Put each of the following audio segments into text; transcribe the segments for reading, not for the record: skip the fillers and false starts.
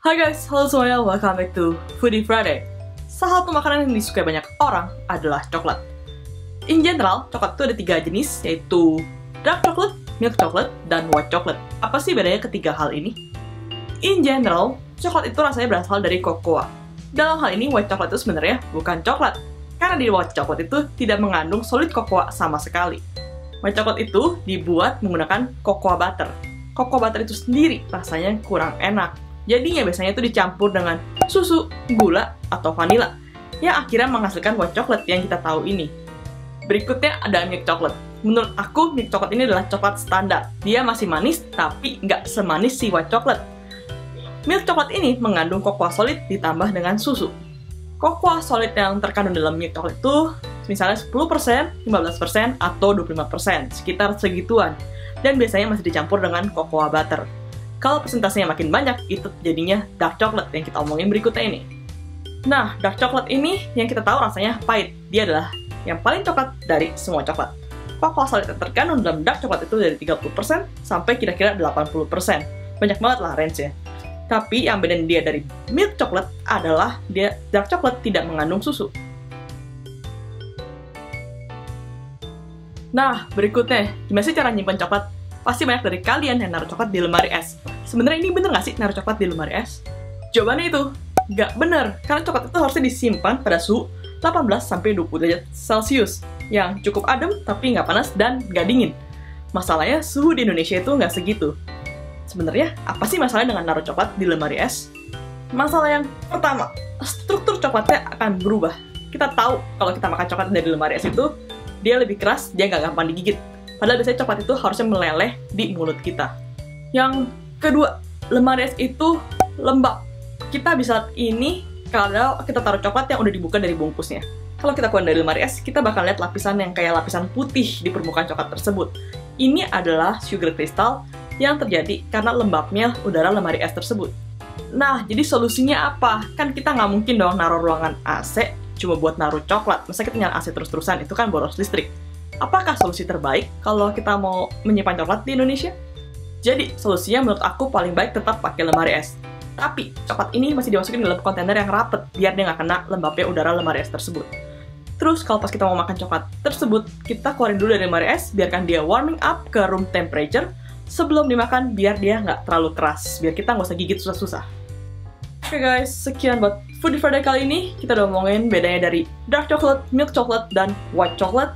Hai guys, halo semuanya, welcome back to Foodie Friday. Salah satu makanan yang disukai banyak orang adalah coklat. In general, coklat itu ada 3 jenis, yaitu dark chocolate, milk chocolate, dan white chocolate. Apa sih bedanya ketiga hal ini? In general, coklat itu rasanya berasal dari kokoa. Dalam hal ini, white chocolate itu sebenarnya bukan coklat, karena di white chocolate itu tidak mengandung solid kokoa sama sekali. White chocolate itu dibuat menggunakan cocoa butter. Cocoa butter itu sendiri rasanya kurang enak. Jadinya biasanya itu dicampur dengan susu, gula, atau vanila, yang akhirnya menghasilkan white chocolate yang kita tahu ini. Berikutnya ada milk chocolate. Menurut aku, milk chocolate ini adalah coklat standar. Dia masih manis, tapi nggak semanis si white chocolate. Milk chocolate ini mengandung cocoa solid ditambah dengan susu. Cocoa solid yang terkandung dalam milk chocolate itu misalnya 10%, 15%, atau 25%, sekitar segituan. Dan biasanya masih dicampur dengan cocoa butter. Kalau persentasenya makin banyak, itu jadinya dark chocolate yang kita omongin berikutnya ini. Nah, dark chocolate ini yang kita tahu rasanya pahit. Dia adalah yang paling coklat dari semua coklat. Cocoa solid yang terkandung dalam dark chocolate itu dari 30% sampai kira-kira 80%. Banyak banget lah range-nya. Tapi yang bedain dia dari milk chocolate adalah dia dark chocolate tidak mengandung susu. Nah, berikutnya, gimana sih cara nyimpen coklat? Pasti banyak dari kalian yang naruh coklat di lemari es. Sebenarnya ini bener nggak sih naruh coklat di lemari es? Jawabannya itu, nggak bener. Karena coklat itu harusnya disimpan pada suhu 18-20 derajat Celcius, yang cukup adem tapi nggak panas dan nggak dingin. Masalahnya suhu di Indonesia itu nggak segitu. Sebenarnya, apa sih masalahnya dengan naruh coklat di lemari es? Masalah yang pertama, struktur coklatnya akan berubah. Kita tahu kalau kita makan coklat dari lemari es itu, dia lebih keras, dia nggak gampang digigit. Padahal biasanya coklat itu harusnya meleleh di mulut kita. Yang kedua, lemari es itu lembab. Kita bisa ini kalau kita taruh coklat yang udah dibuka dari bungkusnya. Kalau kita keluar dari lemari es, kita bakal lihat lapisan yang kayak lapisan putih di permukaan coklat tersebut. Ini adalah sugar crystal yang terjadi karena lembabnya udara lemari es tersebut. Nah, jadi solusinya apa? Kan kita nggak mungkin dong naruh ruangan AC cuma buat naruh coklat. Masa kita nyalain AC terus-terusan, itu kan boros listrik. Apakah solusi terbaik kalau kita mau menyimpan coklat di Indonesia? Jadi, solusinya menurut aku paling baik tetap pakai lemari es. Tapi, coklat ini masih dimasukin dalam kontainer yang rapet, biar dia nggak kena lembabnya udara lemari es tersebut. Terus, kalau pas kita mau makan coklat tersebut, kita keluarin dulu dari lemari es, biarkan dia warming up ke room temperature, sebelum dimakan, biar dia nggak terlalu keras, biar kita nggak usah gigit susah-susah. Oke guys, sekian buat Foodie Friday kali ini. Kita udah ngomongin bedanya dari dark chocolate, milk chocolate, dan white chocolate.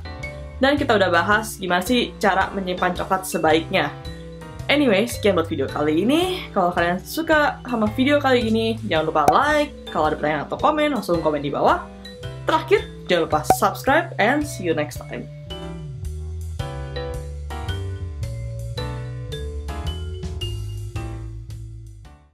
Dan kita udah bahas gimana sih cara menyimpan coklat sebaiknya. Anyway, sekian buat video kali ini. Kalau kalian suka sama video kali ini, jangan lupa like. Kalau ada pertanyaan atau komen, langsung komen di bawah. Terakhir, jangan lupa subscribe and see you next time.